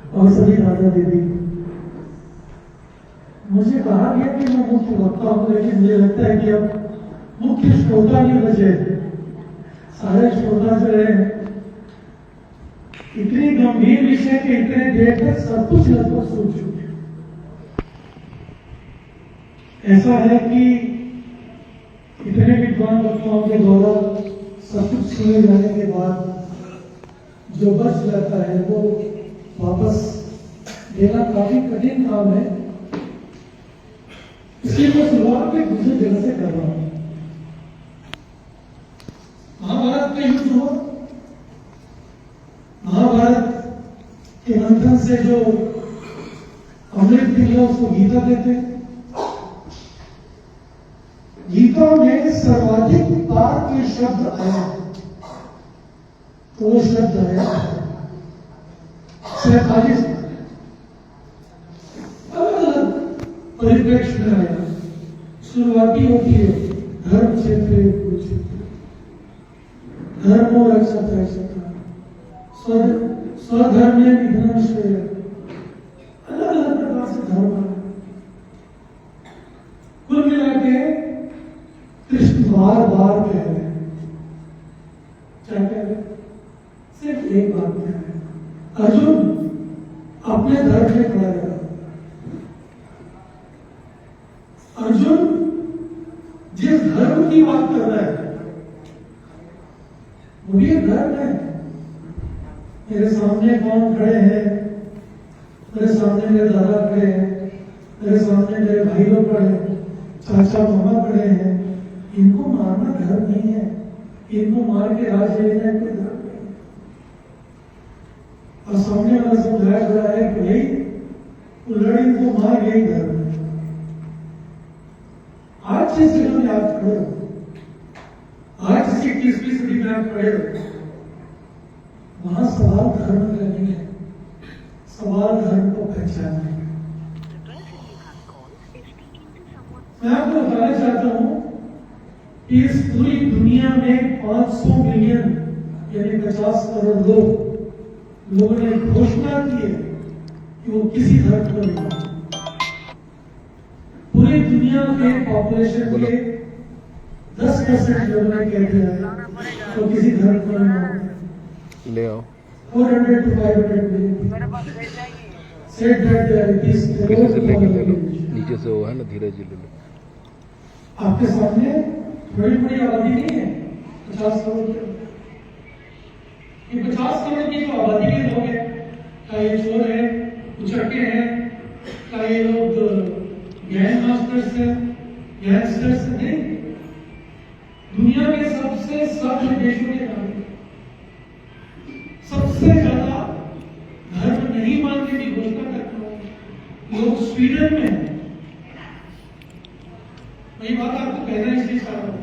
और सभी दादा दीदी, मुझे कहा गया कि मैं मुख्य वक्ता हूं, लेकिन मुझे लगता है कि अब मुख्य श्रोता भी बचे। सारे श्रोता जो है इतनी गंभीर विषय के इतने देर तक सब कुछ लगभग सुन चुके। ऐसा है कि इतने विद्वान वक्ताओं के द्वारा सब कुछ सुने जाने के बाद जो बच जाता है वो वापस देना काफी कठिन काम है। इसलिए मैं शुरुआत में दूसरी जगह से कर रहा हूं। महाभारत का युद्ध हुआ, महाभारत के मंथन से जो अमृत निकला उसको गीता देते हैं। गीता में सर्वाधिक बार के शब्द आया तो वो शब्द आया 47 अलग परिप्रेक्ष्य में आया। शुरुआती होती है धर्म क्षेत्र, कुरुक्षेत्र, धर्मो रक्षते स्वधर्म में निधन श्रेय, अलग अलग प्रकार से धर्म। कुल मिला के कृष्ण बार बार कह रहे हैं। क्या कह रहे हैं? सिर्फ एक बात कह रहे हैं, अर्जुन अपने धर्म में खड़ा रहा। अर्जुन जिस धर्म की बात कर रहा है वो भी धर्म है। मेरे सामने कौन खड़े हैं? मेरे सामने मेरे दादा खड़े हैं, मेरे सामने मेरे भाई लोग खड़े हैं, चाचा मामा खड़े हैं। इनको मारना धर्म नहीं है, इनको मार के राज लेना कोई धर्म नहीं है। और सामने वाला समझाया जा रहा है कि भाई उल्लड़ी इनको मार यही धर्म है। आज जिस जगह में आप खड़े हो, आज जिस 21वीं सदी में आप खड़े हो, वहां सवाल धर्म का नहीं है, सवाल धर्म को पहचानने का। मैं आपको बताना चाहता हूं कि इस पूरी दुनिया में 500 मिलियन यानी 50 करोड़ लोगों ने घोषणा की है कि वो किसी धर्म को नहीं मानते। पूरी दुनिया के पॉपुलेशन के 10% लोगों ने कह दिया है तो किसी धर्म को नहीं मानते। ले आओ 400 to 500 million set that there is किसी से लेके ले लो, नीचे से वो है ना, धीरे धीरे ले लो। आपके सामने बड़ी बड़ी आबादी नहीं है 50 करोड़ की। ये 50 करोड़ की जो आबादी के लोग हैं, क्या ये चोर है, उचक्के हैं, क्या ये लोग गैंग मास्टर्स हैं, गैंगस्टर्स नहीं। दुनिया के सबसे सभ्य देशों के नागरिक, सबसे ज्यादा धर्म नहीं मानने की घोषणा करते हैं लोग स्वीडन में हैं। मैं बात आपको कहना इसलिए चाह रहा हूं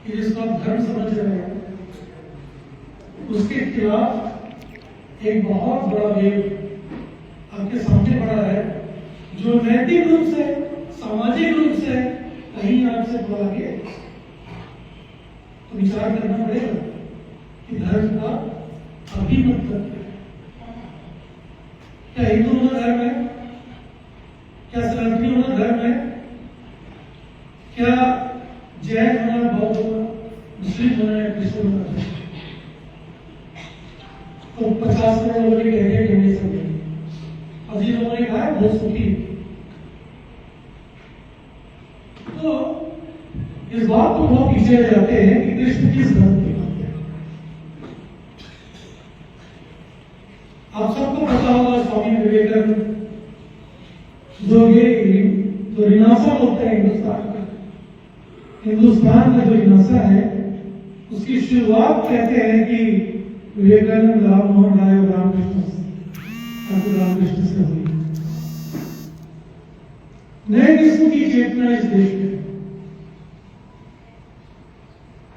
कि जिसको आप धर्म समझ रहे हैं उसके खिलाफ एक बहुत बड़ा वेव आपके सामने पड़ा है, जो नैतिक रूप से, सामाजिक रूप से कहीं आपसे बुला के तो विचार करना पड़ेगा कि धर्म का अभी मतलब क्या हिंदू होना धर्म है? क्या सनातनी होना धर्म है? क्या जैन होना, बौद्ध होना, मुस्लिम होना या क्रिश्चियन होना? तो 50 करोड़ लोगों ने कह दिया कि नहीं समझे, और जिन लोगों ने कहा है बहुत सुखी। तो इस बात को बहुत पीछे जाते हैं कि कृष्ण किस धर्म की बात है। आप सबको पता होगा स्वामी विवेकानंद जो रिनासा होता है हिंदुस्तान का जो रिनासा है, उसकी शुरुआत कहते हैं कि विवेकानंद राम मोहन राय और रामकृष्ण से हुई। नए किस्म की चेतना इस देश में।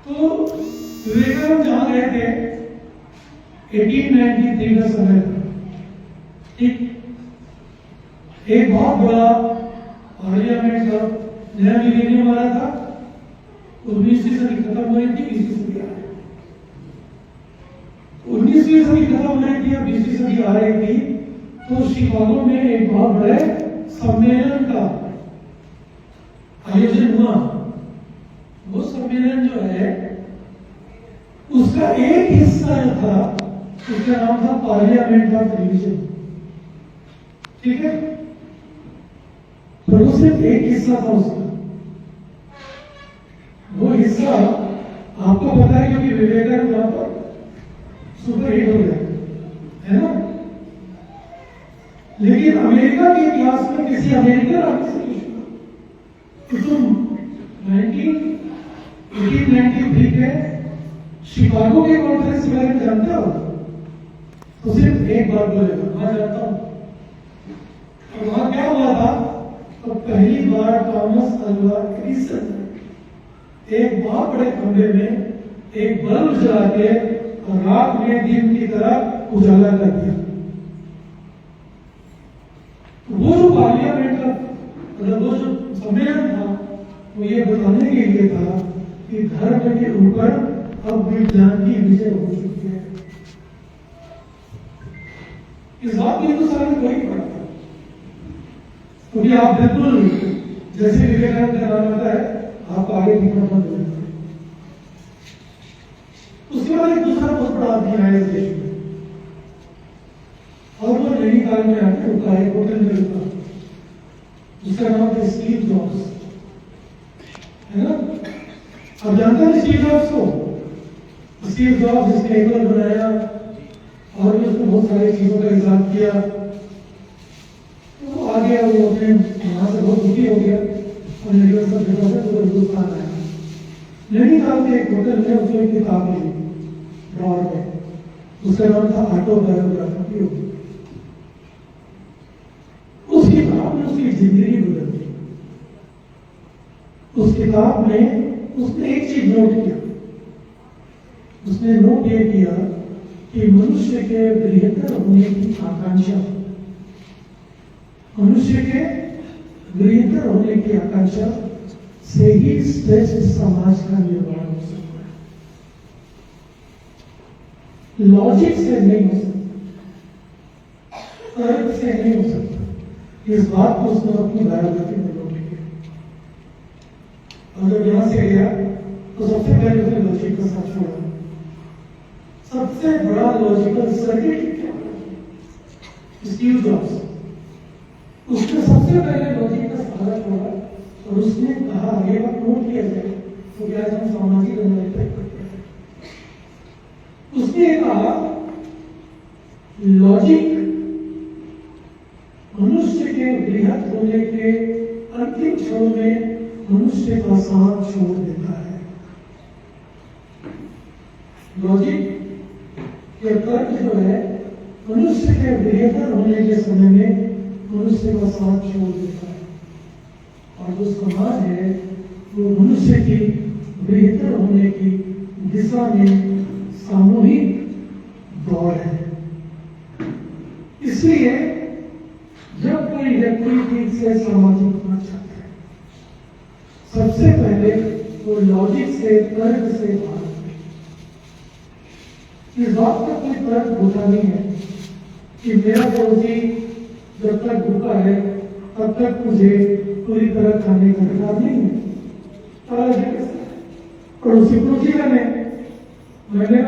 तो विवेकानंद जहां गए थे 1893 का समय था, ठीक। एक बहुत बड़ा पार्लियामेंट का नया मिलेनियम आ रहा था, 19वीं सदी खत्म हो रही थी, 20वीं सदी आ रही। 19वीं सदी खत्म हो रही थी और 20वीं सदी आ रही थी, तो शिकागो में एक बहुत बड़े सम्मेलन का आयोजन हुआ। वो सम्मेलन जो है उसका एक हिस्सा जो था उसका नाम था पार्लियामेंट ऑफ रिलीजन। ठीक है, तो वो सिर्फ एक हिस्सा था उसका। वो हिस्सा आपको पता है क्योंकि विवेकानंद वहां पर सुपर हिट हो गया है ना। लेकिन अमेरिका के इतिहास में किसी अमेरिकन आदमी से पूछना कि तुम 1893 के शिकागो के कॉन्फ्रेंस के बारे में जानते हो, तो सिर्फ एक बार बोलेगा हाँ जानता हूं। और वहां क्या हुआ था, तो पहली बार थॉमस अल्वा एडिसन एक बहुत बड़े खंभे में एक बल्ब जला के रात में दिन की तरह उजाला कर दिया। वो जो पार्लियामेंट का मतलब वो जो सम्मेलन था वो ये बताने के लिए था कि धर्म के ऊपर अब विज्ञान की विजय हो चुकी है। इस बात में हिंदुस्तान में कोई फर्क था, क्योंकि आप बिल्कुल जैसे विवेकानंद का नाम आता है आप आगे दिखना बंद हो जाते। उसके बाद एक दूसरा बहुत बड़ा आदमी आया इस देश में और वो नैनीताल में आके रुका है, होटल में रुका। उसका नाम था स्टीव जॉब्स, है ना। आप जानते हैं स्टीव जॉब्स को? स्टीव जॉब्स जिसने एप्पल बनाया और भी उसने बहुत सारी चीजों का इजाद किया, वो आ गया, वो अपने यहाँ से बहुत दुखी हो गया और यूनिवर्सल जगह से वो हिंदुस्तान आया। नैनीताल के एक होटल में उसने एक किताब ली ड्रॉर में, उसका नाम था ऑटोबायोग्राफी। उस किताब में उसकी जिंदगी बदल दी। उस किताब में उसने एक चीज नोट किया, उसने नोट ये किया कि मनुष्य के बेहतर होने की आकांक्षा, मनुष्य के बेहतर होने की आकांक्षा से ही श्रेष्ठ समाज का निर्माण हो सकता है। लॉजिक से नहीं हो सकता, तर्क से नहीं हो सकता। इस बात को उसने अपनी बायोग्राफी में नोट किया और जब यहां से गया तो सबसे पहले उसने लॉजिक का साथ छोड़ा। सबसे बड़ा लॉजिकल सर्किट क्या है? Steve jobs. उसने सबसे पहले लॉजिक का सहारा छोड़ा और उसने कहा ये बात नोट किया जाए तो क्या हम सामाजिक रणनीति करते हैं। उसने कहा लॉजिक मनुष्य के बृहद होने के अंतिम क्षण में मनुष्य का साथ छोड़ देता है। लॉजिक के तर्क जो है मनुष्य के बेहतर होने के समय में मनुष्य का साथ छोड़ देता है और जो समाज है वो मनुष्य की बेहतर होने की दिशा में सामूहिक दौड़ है। इसलिए जब कोई व्यक्ति ठीक से सामाजिक होना चाहता है सबसे पहले वो लॉजिक से तर्क से भागता है। इस बात का कोई तर्क होता नहीं है कि मेरा पड़ोसी जब तक भूखा है तब तक मुझे पूरी तरह खाने का अधिकार नहीं है। पड़ोसी पड़ोसी बने मैंने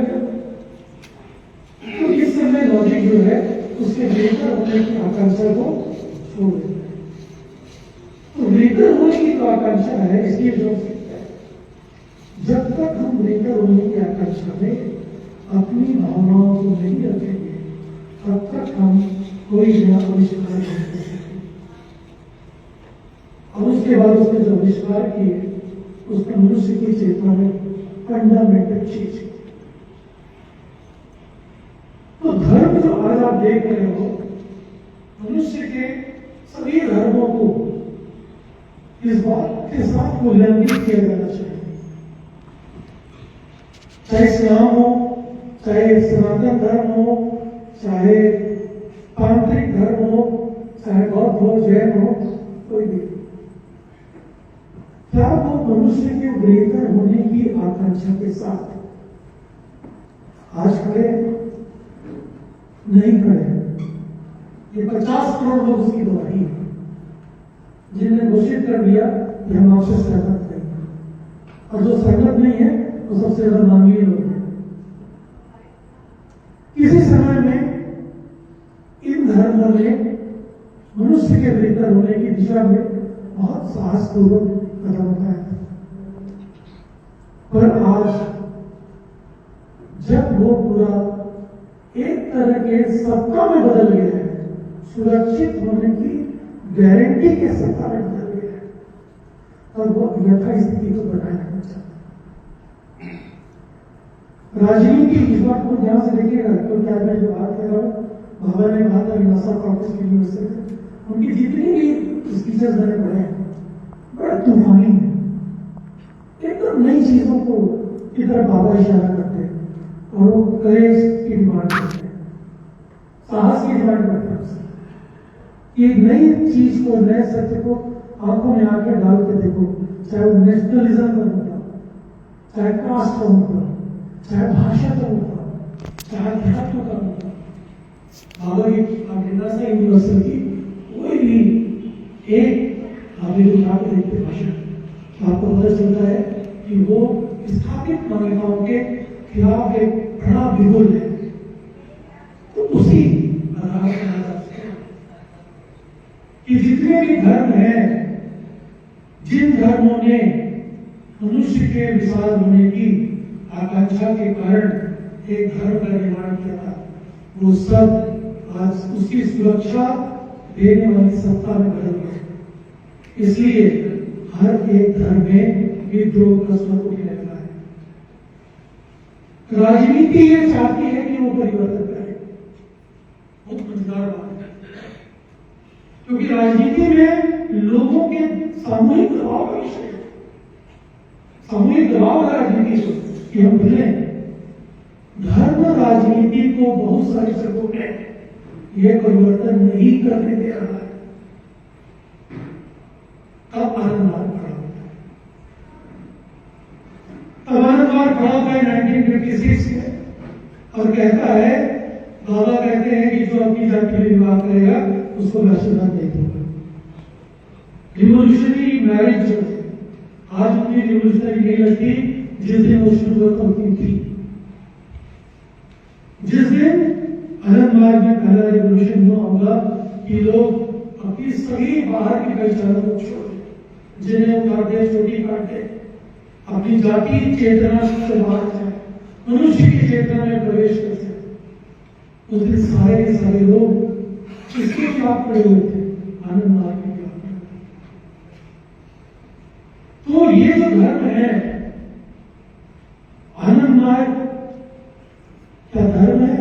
तो इस समय लॉजिक जो है उसके बेहतर होने की आकांक्षा को छोड़ देता है। तो बेहतर होने की तो आकांक्षा है, इसलिए जो जब तक हम बेहतर होने की आकांक्षा में अपनी भावनाओं को नहीं रखेंगे तब तक हम कोई नया आविष्कार नहीं कर सकते। और उसके बाद उसने जो आविष्कार किए उसमें मनुष्य की चेतना में फंडामेंटल चीज। तो धर्म जो आज आप देख रहे हो मनुष्य के सभी धर्मों को इस बात के साथ मूल्यांकित किया जाना चाहिए, चाहे इस्लाम हो, चाहे सनातन धर्म हो, चाहे तांत्रिक धर्म हो, चाहे बौद्ध हो, जैन हो, कोई भी। क्या वो मनुष्य के बेहतर होने की आकांक्षा के साथ आज खड़े नहीं खड़े हैं। ये 50 करोड़ लोग उसकी गवाही है, जिनने घोषित कर दिया कि हम आपसे सहमत हैं, और जो सहमत नहीं है वो सबसे ज्यादा मानवीय लोग हैं। किसी समय में इन धर्मों ने मनुष्य के बेहतर होने की दिशा में बहुत साहसपूर्वक कदम उठाया, पर आज जब वो पूरा एक तरह के सत्ता में बदल गया है, सुरक्षित होने की गारंटी के सत्ता में बदल गया है, तब वो यथास्थिति को बनाए रखना चाहता है। राजनीति इस बात को ध्यान से देखिएगा, क्योंकि आज मैं जो बात कर रहा हूँ, बाबा ने कहा था नासा कॉलेज की यूनिवर्सिटी में उनकी जितनी भी स्पीचेस मैंने पढ़े हैं बड़ा तूफानी है, एकदम नई चीजों को की तरफ बाबा इशारा करते हैं, और वो करेज की डिमांड करते हैं, साहस की डिमांड करते हैं कि नई चीज को, नए सत्य को आंखों में आके डाल के देखो, चाहे वो नेशनलिज्म का मुद्दा, चाहे कास्ट का मुद्दा, चाहे भाषा का मुद्दा, चाहे अध्यात्म का मुद्दा, बाबा की नासा यूनिवर्सिटी कोई भी एक आगे उठा के देखते भाषण, आपको पता चलता है कि वो स्थापित मान्यताओं के खिलाफ एक बड़ा विरोध है। तो उसी आधार पर कि जितने भी धर्म हैं, जिन धर्मों ने मनुष्य के विशाल होने की आकांक्षा के कारण एक धर्म का निर्माण किया था, वो सब आज उसकी सुरक्षा देने वाली सत्ता में बदल गए। इसलिए हर एक धर्म में विद्रोह का स्वर उठने लगा है। राजनीति ये चाहती है कि वो परिवर्तन करे, बहुत मजेदार बात है, क्योंकि राजनीति में लोगों के सामूहिक दबाव का विषय है, सामूहिक दबाव है राजनीति कि हम बदलें। धर्म राजनीति को बहुत सारी जगहों में यह परिवर्तन नहीं करने दे रहा है। तब आनंदवाद खड़ा होता है, तब आनंदवाद खड़ा होता है 1956 में और कहता है, बाबा कहते हैं कि जो अपनी जाति में विवाह करेगा उसको मैं आशीर्वाद नहीं दूंगा। रिवोल्यूशनरी मैरिज जो है आज उतनी रिवोल्यूशनरी नहीं लगती जिस दिन वो शुरू होती थी। जिस दिन आनंद मार्ग में पहला रिवोल्यूशन हुआ होगा कि लोग अपनी सभी बाहर की पहचानों को छोड़ दें, जिन्हें उतार दे, चोटी काट दे, अपनी जाति चेतना से बाहर जाए, मनुष्य की चेतना में प्रवेश कर सके। उस दिन सारे के सारे लोग किसके खिलाफ खड़े हुए थे? आनंद मार्ग के खिलाफ। तो ये जो धर्म है, आनंद मार्ग क्या धर्म है?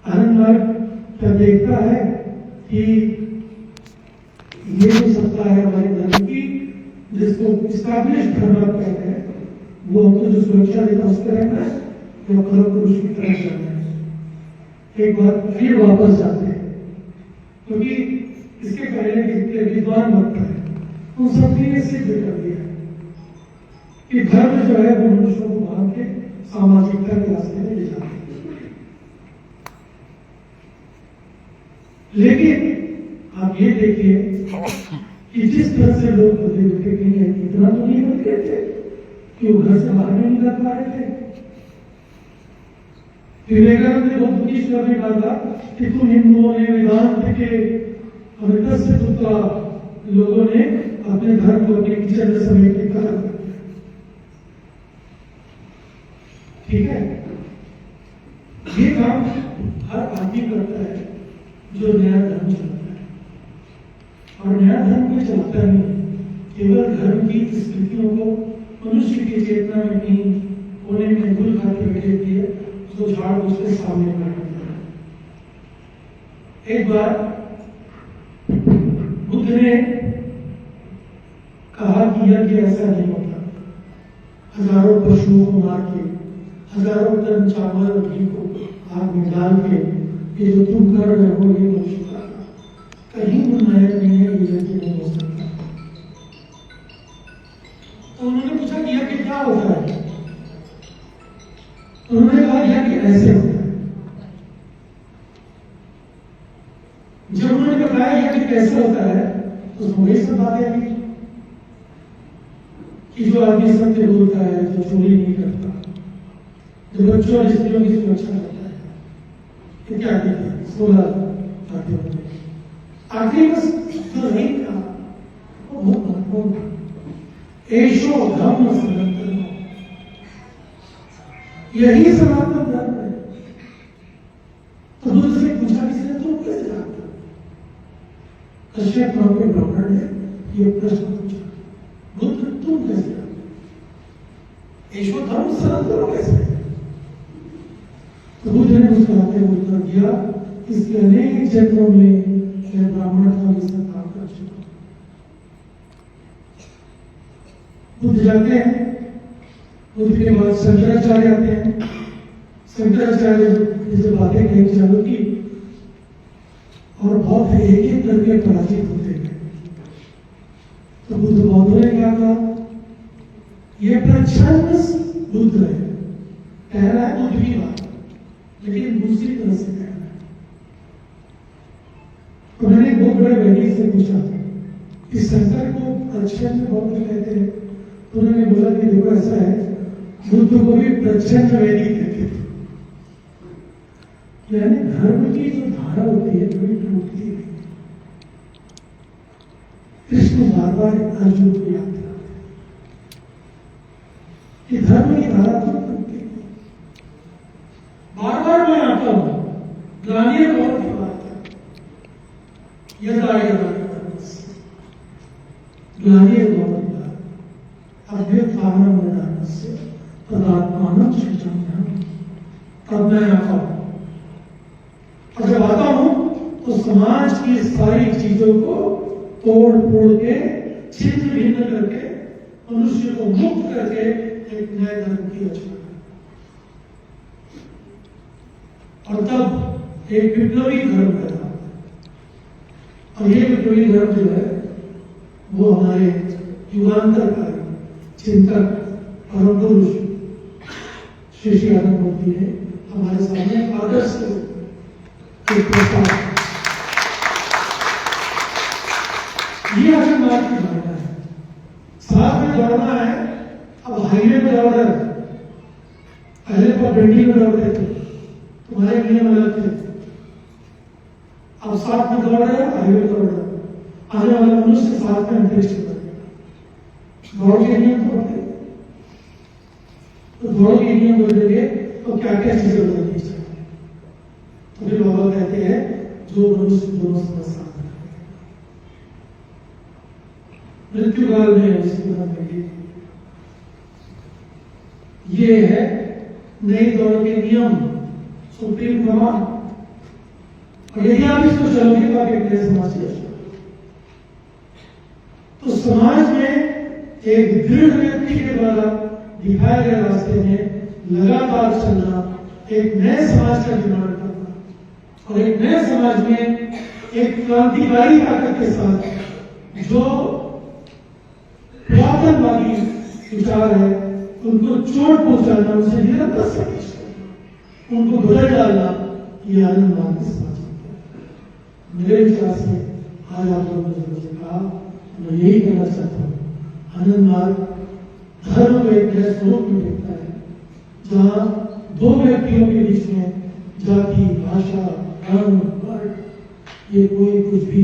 आनंद मार्ग क्या देखता है कि ये जो सत्ता है हमारे धर्म की, जिसको इस्टेब्लिश धर्म कहते हैं, वो हमको जो सुरक्षा देता है उस पर रहना है, जो कल पुरुष की तरह करना है। एक बार फिर वापस जाते हैं, क्योंकि इसके पहले जितने विद्वान भक्त हैं उन सबने ये सिद्ध कर दिया कि धर्म जो है वो मनुष्यों को बांध के सामाजिकता के रास्ते में ले जाते हैं। लेकिन आप ये देखिए कि जिस तरह से लोग बदले उठे नहीं है, इतना तो नहीं बदले थे कि वो घर से बाहर नहीं निकल पा रहे थे। विवेकानंद ने बहुत बुद्धिस्ट में कहा था कि तुम हिंदुओं ने, वेदांत के अमृतस्य पुत्र लोगों ने अपने धर्म को अपने किचन में समेट के खत्म कर दिया। ठीक है, ये काम हर आदमी करता है जो नया धर्म चलाता है, और नया धर्म कोई चलाता नहीं, केवल धर्म की स्थितियों को मनुष्य की चेतना में नहीं होने में भूल खाते बैठे दिए, उसको झाड़ उसके सामने कर दिया। एक बार बुद्ध ने कहा कि यज्ञ ऐसा नहीं होता, हजारों पशुओं को मार के, हजारों टन चावल और घी को आग में डाल के ये जो तुम कर रहे हो ये मनुष्य का कहीं नायक नहीं है, ये यज्ञ नहीं हो सकता। तो उन्होंने पूछा कि यज्ञ क्या होता है? तो उन्होंने कहा यज्ञ ऐसे होता है, जब उन्होंने बताया ये कि कैसे होता है तो उसमें वही सब बातें की कि जो आदमी सत्य बोलता है, जो चोरी नहीं करता, जो बच्चों और स्त्रियों की सुरक्षा करता है, इत्यादि 16 बातें होती है। आखिरी बस जो नहीं था वो बहुत महत्वपूर्ण था। एशो धर्म सनातन, यही सनातन धर्म है। तो बुद्ध से पूछा किसी ने, तुम कैसे जानते हो? कश्यप नाम के ब्राह्मण ने ये प्रश्न पूछा, बुद्ध तुम कैसे जानते हो? एशो धर्म सनातन कैसे? तो बुद्ध ने मुस्कुराते हुए उत्तर दिया, इसके अनेक जन्मों में मैं ब्राह्मण था, ये सब काम कर चुका। बुद्ध जाते हैं, बुद्ध के बाद शंकराचार्य आते हैं। शंकराचार्य जैसे बातें कही चालू की और बौद्ध एक एक करके पराजित होते गए। तो बुद्ध बौद्धों ने क्या कहा, ये प्रच्छन्न बुद्ध है, कह रहा है बुद्ध की बात, लेकिन दूसरी तरह से कह रहा है। तो मैंने एक बहुत बड़े वैज्ञानिक से पूछा कि शंकर को प्रच्छन्न बौद्ध कहते हैं, तो उन्होंने बोला कि देखो ऐसा है, बुद्ध को भी प्रच्छन्न वैदिक कहते थे। यानी धर्म की जो धारा होती है कभी टूटती नहीं। कृष्ण बार बार अर्जुन को याद दिलाते कि धर्म की धारा तो टूटती नहीं। बार बार मैं आता हूं, ग्लानिर बहुत की बात है, यदा यदा ग्लानिर बहुत अभ्युत्थानं धर्मस्य तदात्मानं सृजाम्यहम्। तब मैं आता हूं, और जब आता हूं तो समाज की सारी चीजों को तोड़ फोड़ के, छिन्न भिन्न करके, मनुष्य को मुक्त करके एक नए धर्म की रचना कर, और तब एक विप्लवी धर्म पैदा होता है। और ये विप्लवी धर्म जो है वो हमारे युगांतरकारी चिंतक परम पुरुष श्री श्री आनंद मूर्ति ने हमारे सामने आदर्श एक प्रस्ताव, ये अगर मार्ग की भावना है, साथ में दौड़ना है। अब हाईवे में दौड़ रहे, पहले तो बेटी में दौड़ रहे थे, तुम्हारे नियम अलग थे। अब साथ में दौड़ रहे, हाईवे दौड़ रहे, आने वाले मनुष्य साथ में अंतरिक्ष में दौड़ के नियम तो होते, तो दौड़ के नियम बदलेंगे तो क्या क्या चीजें बदलनी चाहिए। तो फिर बाबा कहते हैं जो मनुष्य दोनों समस्या मृत्यु काल में उसकी मदद, ये है नई दौड़ के नियम, सुप्रीम कमांड। और यदि आप इसको चलोगे तो आप एक नए समाज के, तो समाज में एक दृढ़ व्यक्ति के द्वारा दिखाए गए रास्ते में लगातार चलना, एक नए समाज का निर्माण करना, और एक नए समाज में एक क्रांतिकारी ताकत के साथ जो पुरातनवादी विचार है उनको चोट पहुंचाना, उनसे निरंतर संघर्ष करना, उनको बदल डालना, ये आनंद मार्ग की समाज है। मेरे विचार से आज आप लोगों ने जो कहा, मैं यही कहना चाहता हूँ, आनंद मार्ग धर्म को एक नए स्वरूप में देखता है, जहां दो व्यक्तियों के बीच में जाति, भाषा, धर्म, वर्ण, ये कोई कुछ भी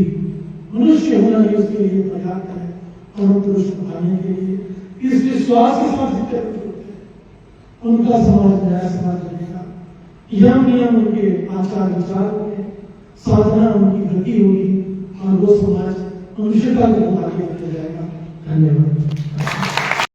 मनुष्य होना ही उसके लिए पर्याप्त है, परम पुरुष को पाने के लिए इस विश्वास के साथ जितने होते हैं उनका समाज नया समाज बनेगा। यम नियम उनके आचार विचार होंगे, साधना उनकी गति होगी, और वो समाज मनुष्यता को आगे बढ़ जाएगा। धन्यवाद।